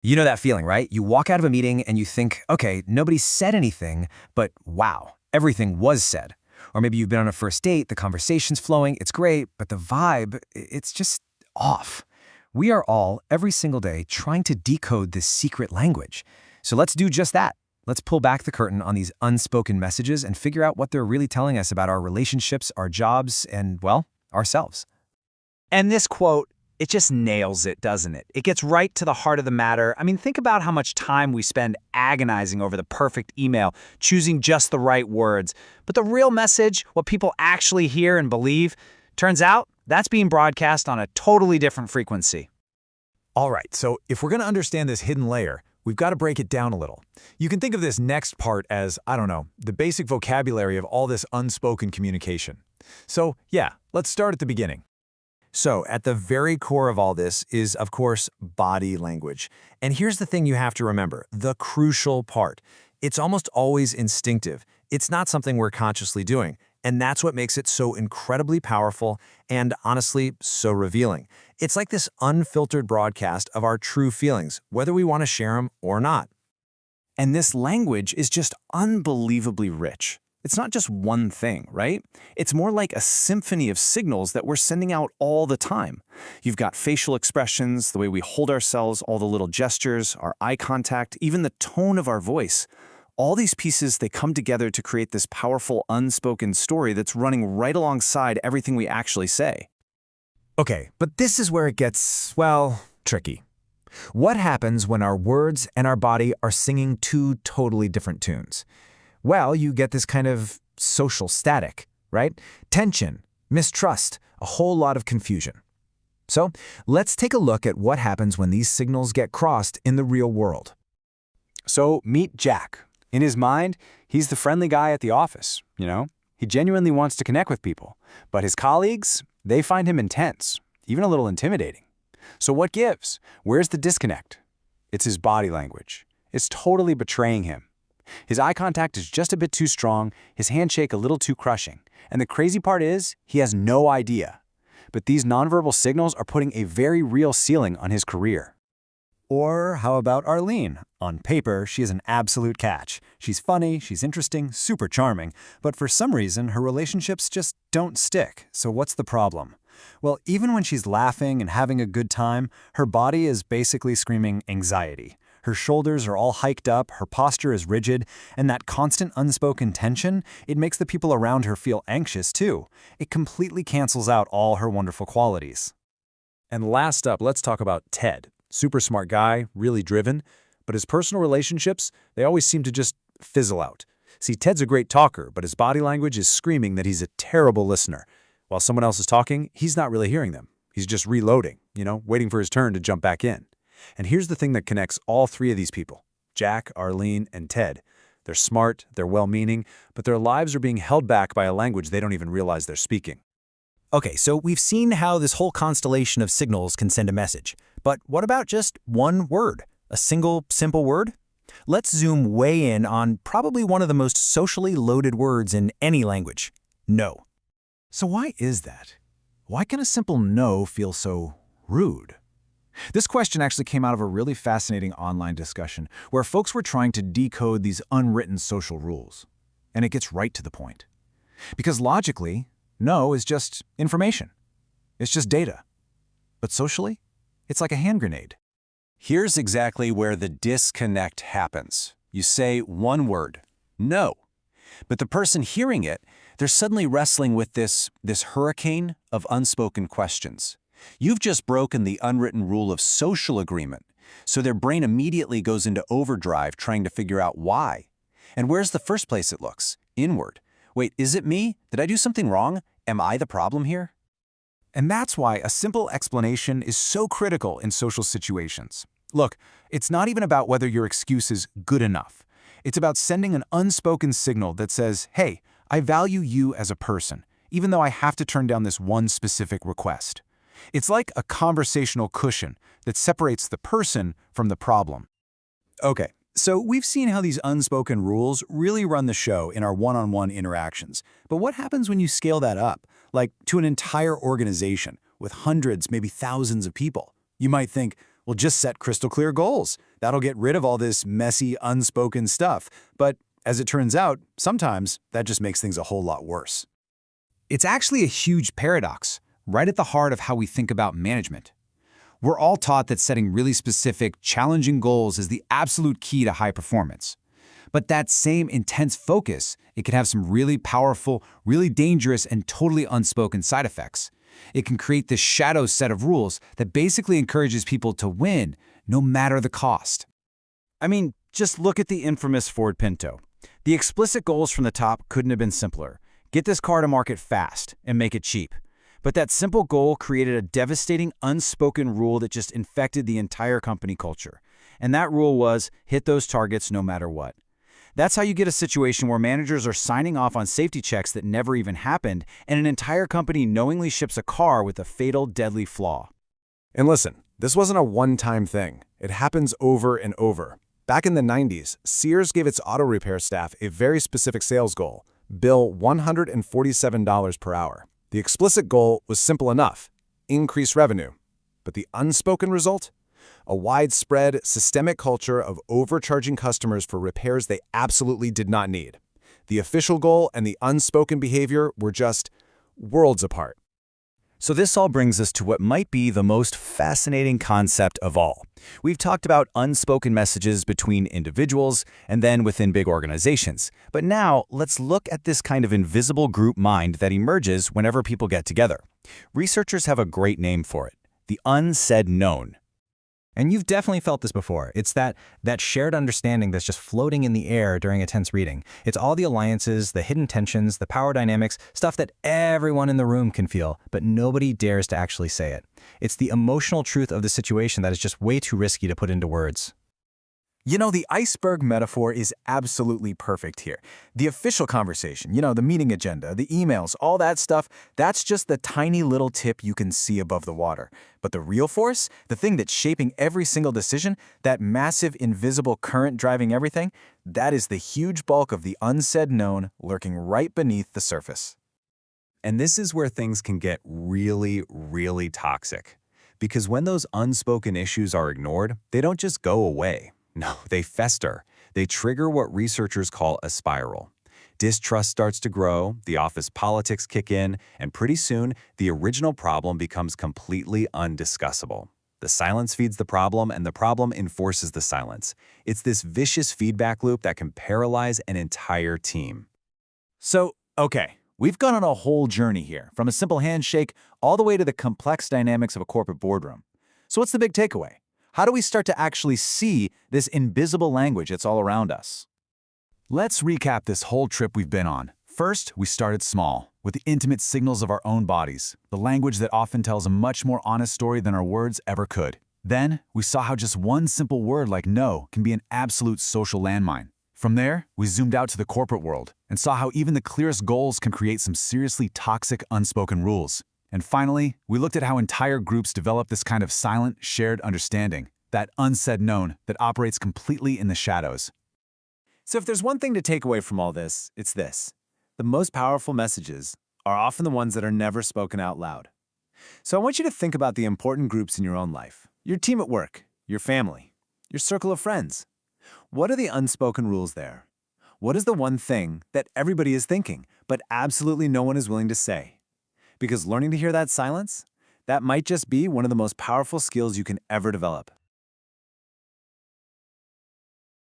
You know that feeling, right? You walk out of a meeting and you think, okay, nobody said anything, but wow, everything was said. Or maybe you've been on a first date, the conversation's flowing, it's great, but the vibe, it's just off. We are all, every single day, trying to decode this secret language. So let's do just that. Let's pull back the curtain on these unspoken messages and figure out what they're really telling us about our relationships, our jobs, and, well, ourselves. And this quote, it just nails it, doesn't it? It gets right to the heart of the matter. I mean, think about how much time we spend agonizing over the perfect email, choosing just the right words. But the real message, what people actually hear and believe, turns out that's being broadcast on a totally different frequency. All right, so if we're going to understand this hidden layer, we've got to break it down a little. You can think of this next part as, I don't know, the basic vocabulary of all this unspoken communication. So, yeah, let's start at the beginning. So, at the very core of all this is, of course, body language. And here's the thing you have to remember, the crucial part. It's almost always instinctive. It's not something we're consciously doing. And that's what makes it so incredibly powerful and, honestly, so revealing. It's like this unfiltered broadcast of our true feelings, whether we want to share them or not. And this language is just unbelievably rich. It's not just one thing, right? It's more like a symphony of signals that we're sending out all the time. You've got facial expressions, the way we hold ourselves, all the little gestures, our eye contact, even the tone of our voice. All these pieces, they come together to create this powerful unspoken story that's running right alongside everything we actually say. Okay, but this is where it gets, well, tricky. What happens when our words and our body are singing two totally different tunes? Well, you get this kind of social static, right? Tension, mistrust, a whole lot of confusion. So let's take a look at what happens when these signals get crossed in the real world. So meet Jack. In his mind, he's the friendly guy at the office, you know? He genuinely wants to connect with people. But his colleagues, they find him intense, even a little intimidating. So what gives? Where's the disconnect? It's his body language. It's totally betraying him. His eye contact is just a bit too strong, his handshake a little too crushing. And the crazy part is, he has no idea. But these nonverbal signals are putting a very real ceiling on his career. Or how about Arlene? On paper, she is an absolute catch. She's funny, she's interesting, super charming, but for some reason, her relationships just don't stick. So what's the problem? Well, even when she's laughing and having a good time, her body is basically screaming anxiety. Her shoulders are all hiked up, her posture is rigid, and that constant unspoken tension, it makes the people around her feel anxious too. It completely cancels out all her wonderful qualities. And last up, let's talk about Ted. Super smart guy, really driven, but his personal relationships, they always seem to just fizzle out. See, Ted's a great talker, but his body language is screaming that he's a terrible listener. While someone else is talking, he's not really hearing them. He's just reloading, waiting for his turn to jump back in. And here's the thing that connects all three of these people, Jack, Arlene, and Ted. They're smart, they're well-meaning, but their lives are being held back by a language they don't even realize they're speaking. Okay, so we've seen how this whole constellation of signals can send a message. But what about just one word? A single, simple word? Let's zoom way in on probably one of the most socially loaded words in any language. No. So why is that? Why can a simple no feel so rude? This question actually came out of a really fascinating online discussion where folks were trying to decode these unwritten social rules. And it gets right to the point. Because logically, no is just information. It's just data. But socially, it's like a hand grenade. Here's exactly where the disconnect happens. You say one word, no. But the person hearing it, they're suddenly wrestling with this hurricane of unspoken questions. You've just broken the unwritten rule of social agreement, so their brain immediately goes into overdrive trying to figure out why. And where's the first place it looks? Inward. Wait, is it me? Did I do something wrong? Am I the problem here? And that's why a simple explanation is so critical in social situations. Look, it's not even about whether your excuse is good enough. It's about sending an unspoken signal that says, hey, I value you as a person, even though I have to turn down this one specific request. It's like a conversational cushion that separates the person from the problem. Okay, so we've seen how these unspoken rules really run the show in our one-on-one interactions. But what happens when you scale that up, like to an entire organization with hundreds, maybe thousands of people? You might think, well, just set crystal clear goals. That'll get rid of all this messy, unspoken stuff. But as it turns out, sometimes that just makes things a whole lot worse. It's actually a huge paradox, right at the heart of how we think about management. We're all taught that setting really specific, challenging goals is the absolute key to high performance. But that same intense focus, it can have some really powerful, really dangerous, and totally unspoken side effects. It can create this shadow set of rules that basically encourages people to win, no matter the cost. I mean, just look at the infamous Ford Pinto. The explicit goals from the top couldn't have been simpler. Get this car to market fast and make it cheap. But that simple goal created a devastating, unspoken rule that just infected the entire company culture. And that rule was, hit those targets no matter what. That's how you get a situation where managers are signing off on safety checks that never even happened, and an entire company knowingly ships a car with a fatal, deadly flaw. And listen, this wasn't a one-time thing. It happens over and over. Back in the 90s, Sears gave its auto repair staff a very specific sales goal: bill $147 per hour. The explicit goal was simple enough: increase revenue. But the unspoken result? A widespread, systemic culture of overcharging customers for repairs they absolutely did not need. The official goal and the unspoken behavior were just worlds apart. So this all brings us to what might be the most fascinating concept of all. We've talked about unspoken messages between individuals and then within big organizations. But now let's look at this kind of invisible group mind that emerges whenever people get together. Researchers have a great name for it: the unsaid known. And you've definitely felt this before. It's that shared understanding that's just floating in the air during a tense reading. It's all the alliances, the hidden tensions, the power dynamics, stuff that everyone in the room can feel, but nobody dares to actually say it. It's the emotional truth of the situation that is just way too risky to put into words. You know, the iceberg metaphor is absolutely perfect here. The official conversation, the meeting agenda, the emails, all that stuff, that's just the tiny little tip you can see above the water. But the real force, the thing that's shaping every single decision, that massive invisible current driving everything, that is the huge bulk of the unsaid known lurking right beneath the surface. And this is where things can get really, really toxic. Because when those unspoken issues are ignored, they don't just go away. No, they fester. They trigger what researchers call a spiral. Distrust starts to grow, the office politics kick in, and pretty soon, the original problem becomes completely undiscussable. The silence feeds the problem, and the problem enforces the silence. It's this vicious feedback loop that can paralyze an entire team. So, okay, we've gone on a whole journey here, from a simple handshake all the way to the complex dynamics of a corporate boardroom. So what's the big takeaway? How do we start to actually see this invisible language that's all around us? Let's recap this whole trip we've been on. First, we started small, with the intimate signals of our own bodies, the language that often tells a much more honest story than our words ever could. Then, we saw how just one simple word like no can be an absolute social landmine. From there, we zoomed out to the corporate world and saw how even the clearest goals can create some seriously toxic unspoken rules. And finally, we looked at how entire groups develop this kind of silent, shared understanding, that unsaid known that operates completely in the shadows. So if there's one thing to take away from all this, it's this: the most powerful messages are often the ones that are never spoken out loud. So I want you to think about the important groups in your own life: your team at work, your family, your circle of friends. What are the unspoken rules there? What is the one thing that everybody is thinking, but absolutely no one is willing to say? Because learning to hear that silence, that might just be one of the most powerful skills you can ever develop.